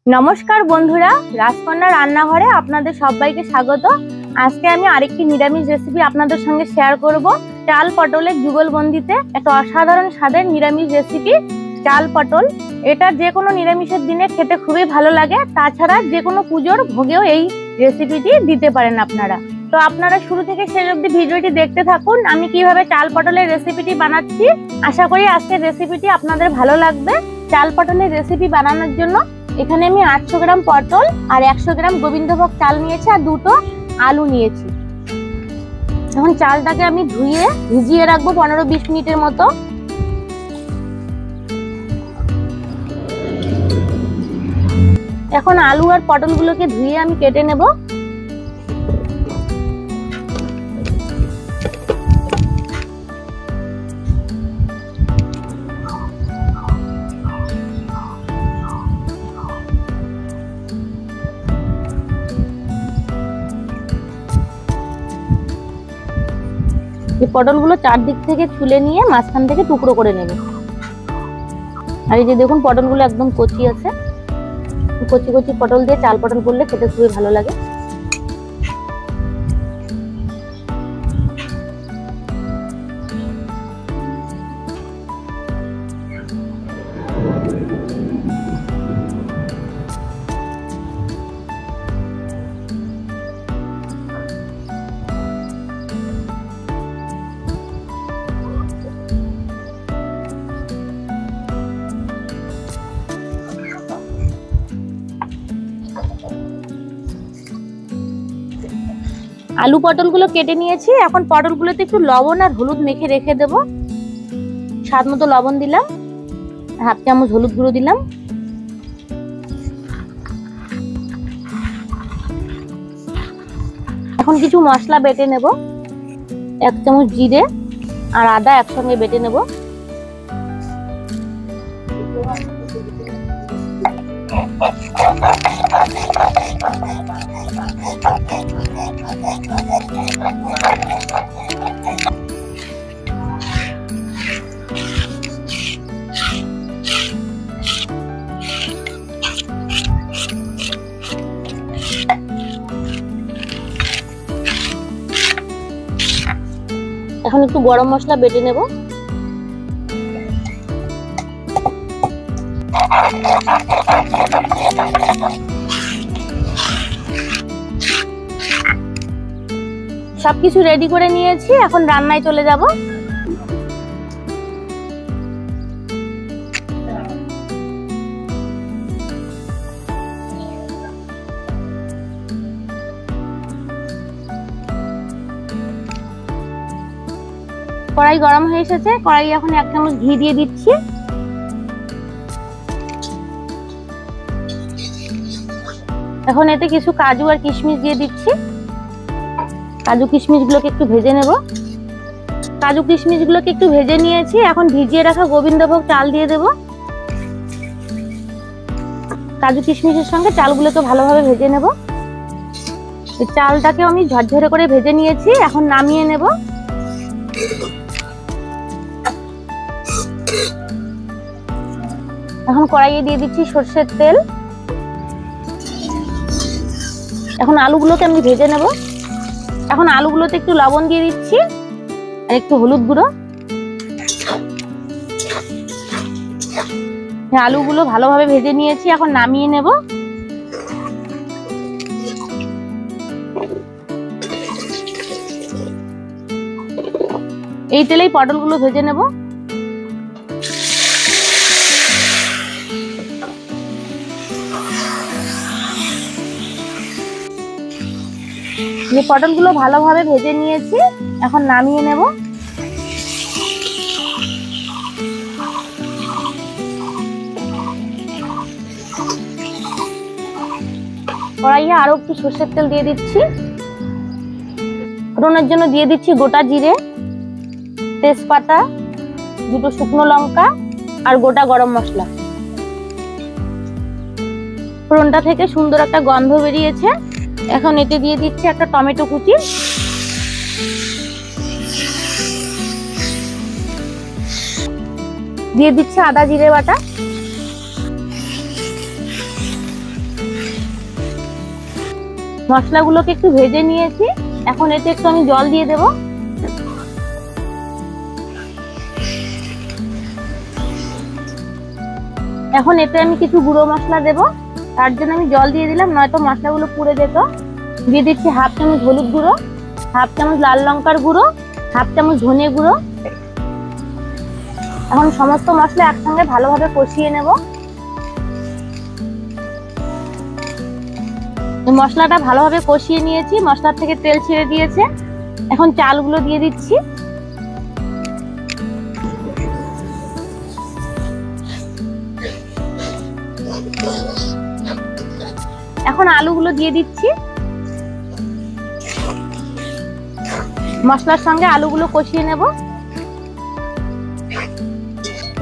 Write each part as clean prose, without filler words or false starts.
নমস্কার বন্ধুরা, রাজকন্যা রান্নাঘরে আপনাদের সবাইকে স্বাগত। আজকে আমি আরেকটি নিরামিষ রেসিপি আপনাদের সঙ্গে শেয়ার করব। চাল পটলের যুগলবন্দিতে একটা অসাধারণ স্বাদের নিরামিষ রেসিপি চাল পটল। এটা যে কোনো নিরামিষের দিনে খেতে খুবই ভালো লাগে। তাছাড়া যে কোনো পুজোর ভোগেও এই রেসিপিটি দিতে পারেন আপনারা। তো আপনারা শুরু থেকে শেষ অবধি ভিডিওটি দেখতে থাকুন, আমি কিভাবে চাল পটলের রেসিপিটি বানাচ্ছি। আশা করি আজকের রেসিপিটি আপনাদের ভালো লাগবে। চাল পটলের রেসিপি বানানোর জন্য এখানে আমি 800 গ্রাম পটল আর 100 গ্রাম গোবিন্দভোগ চাল নিয়েছি আর দুটো আলু নিয়েছি। এখন চালটাকে আমি ধুয়ে ভিজিয়ে রাখবো 15-20 মিনিটের মতো। এখন আলু আর পটলগুলোকে ধুয়ে আমি কেটে নেব। এই পটলগুলো চারদিক থেকে ছুলে নিয়ে মাঝখান থেকে টুকরো করে নেবে। আর এই যে দেখুন, পটলগুলো একদম কচি আছে। কচি কচি পটল দিয়ে চাল পটল করলে খেতে খুবই ভালো লাগে। আলু পটলগুলো কেটে নিয়েছি। এখন পটলগুলোতে একটু লবণ আর হলুদ মেখে রেখে দেব। স্বাদ মতো লবণ দিলাম, হাফ চামচ হলুদ গুঁড়ো দিলাম। এখন কিছু মশলা বেটে নেব। 1 চামচ জিরে আর আদা একসঙ্গে বেটে নেব। এখন একটু গরম মশলা বেটে নেব। সবকিছু রেডি করে নিয়েছি, এখন রান্নায় চলে যাব। কড়াই গরম হয়ে এসেছে, কড়াই এখন 1 চামচ ঘি দিয়ে দিচ্ছি। এখন এতে কিছু কাজু আর কিশমিশ দিয়ে দিচ্ছি। কাজু কিশমিশ গুলোকে একটু ভেজে নেব। কাজু কিশমিশ গুলোকে একটু ভেজে নিয়েছি। এখন ভিজিয়ে রাখা গোবিন্দভোগ চাল দিয়ে দেব। কাজু কিশমিশের সঙ্গে চালগুলোকে ভালোভাবে ভেজে নেব। এই চালটাকে আমি ঝরঝরে করে ভেজে নিয়েছি, এখন নামিয়ে নেব। এখন কড়াইয়ে দিয়ে দিচ্ছি সরষের তেল। এখন আলুগুলোকে আমি ভেজে নেব। এখন আলুগুলোতে একটু লবণ দিয়ে দিচ্ছি আর একটু হলুদ গুঁড়ো। আলুগুলো ভালোভাবে ভেজে নিয়েছি, এখন নামিয়ে নেব। এই তেলেই পটলগুলো ভেজে নেব। পটলগুলো ভালোভাবে ভেজে নিয়েছি, এখন নামিয়ে নেব। কড়াইয়ে আরো একটু সরষের তেল দিয়ে দিচ্ছি। ফোড়নের জন্য দিয়ে দিচ্ছি গোটা জিরে, তেজপাতা, দুটো শুকনো লঙ্কা আর গোটা গরম মশলা। ফোড়নটা থেকে সুন্দর একটা গন্ধ বেরিয়েছে। এখন এতে দিয়ে দিচ্ছি একটা টমেটো কুচি, দিয়ে দিচ্ছি আদা জিরে বাটা, মশলাগুলোকে একটু ভেজে নিয়েছি, এখন এতে একটু আমি জল দিয়ে দেব। এখন এতে আমি কিছু গুঁড়ো মশলা দেব, তার জন্য আমি জল দিয়ে দিলাম, নয়তো মশলাগুলো পুড়ে যেত। দিয়ে দিচ্ছি হাফ চামচ হলুদ গুঁড়ো, হাফ চামচ লাল লঙ্কার গুঁড়ো, হাফ চামচ ধনে গুঁড়ো। এখন সমস্ত মশলা একসঙ্গে ভালোভাবে কষিয়ে নেব। মশলাটা ভালোভাবে কষিয়ে নিয়েছি, মশলার থেকে তেল ছেড়ে দিয়েছে। এখন চালগুলো দিয়ে দিচ্ছি। এখন আলুগুলো দিয়ে দিচ্ছি। মশলার সঙ্গে আলুগুলো কষিয়ে নেব।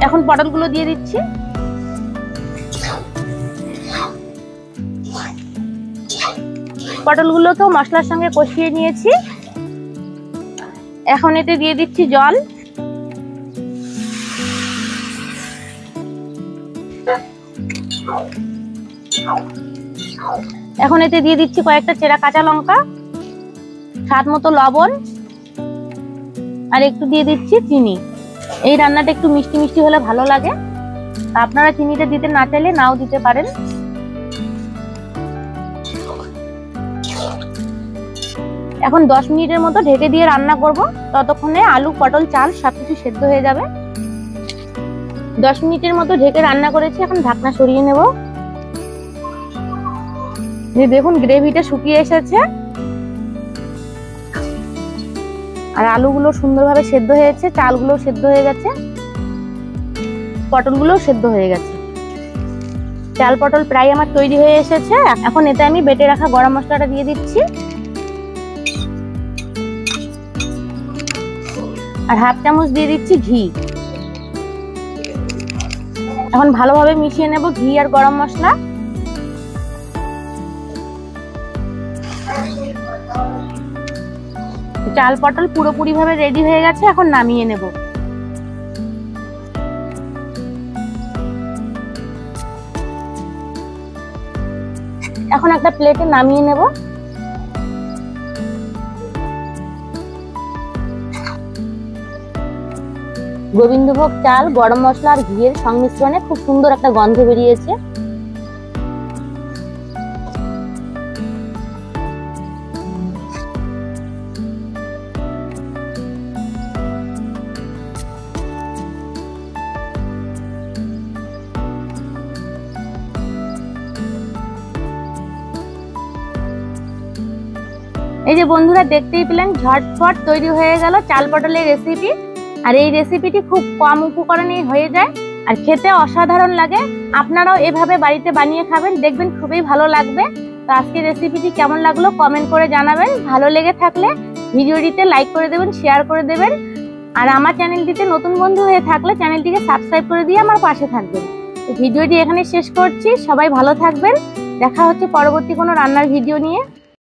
এখন পটলগুলো দিয়ে দিচ্ছি। পটলগুলোকেও মশলার সঙ্গে কষিয়ে নিয়েছি। এখন এতে দিয়ে দিচ্ছি জল। এখন এতে দিয়ে দিচ্ছি কয়েকটা চেরা কাঁচা লঙ্কা, স্বাদ মতো লবণ, আর একটু দিয়ে দিচ্ছি চিনি। এই রান্নাটা একটু মিষ্টি মিষ্টি হলে ভালো লাগে, আপনারা চিনিটা দিতে না চাইলে নাও দিতে পারেন। এখন 10 মিনিটের মতো ঢেকে দিয়ে রান্না করব, ততক্ষণে আলু পটল চাল সবকিছু সেদ্ধ হয়ে যাবে। 10 মিনিটের মতো ঢেকে রান্না করেছি, এখন ঢাকনা সরিয়ে নেব। দেখুন গ্রেভিটা শুকিয়ে এসেছে, আর আলুগুলো সুন্দরভাবে সেদ্ধ হয়েছে, চালগুলো সেদ্ধ হয়ে গেছে, পটলগুলো সেদ্ধ হয়ে গেছে। চাল পটল প্রায় আমার তৈরি হয়ে এসেছে। এখন এতে আমি বেটে রাখা গরম মশলাটা দিয়ে দিচ্ছি, আর হাফ চামচ দিয়ে দিচ্ছি ঘি। এখন ভালোভাবে মিশিয়ে নেব ঘি আর গরম মশলা। চাল পটল পুরোপুরি ভাবে রেডি হয়ে গেছে, এখন নামিয়ে নেব। এখন একটা প্লেটে নামিয়ে নেব। গোবিন্দভোগ চাল, গরম মশলা আর ঘিয়ের সংমিশ্রণে খুব সুন্দর একটা গন্ধ বেরিয়েছে। এই যে বন্ধুরা দেখতেই পেলেন, ঝটপট তৈরি হয়ে গেল চাল পটলের রেসিপি। আর এই রেসিপিটি খুব কম উপকরণেই হয়ে যায়, আর খেতে অসাধারণ লাগে। আপনারাও এভাবে বাড়িতে বানিয়ে খাবেন, দেখবেন খুবই ভালো লাগবে। তো আজকের রেসিপিটি কেমন লাগলো কমেন্ট করে জানাবেন। ভালো লেগে থাকলে ভিডিওটিতে লাইক করে দেবেন, শেয়ার করে দেবেন। আর আমার চ্যানেলটিতে নতুন বন্ধু হয়ে থাকলে চ্যানেলটিকে সাবস্ক্রাইব করে দিয়ে আমার পাশে থাকবেন। ভিডিওটি এখানে শেষ করছি, সবাই ভালো থাকবেন। দেখা হচ্ছে পরবর্তী কোনো রান্নার ভিডিও নিয়ে।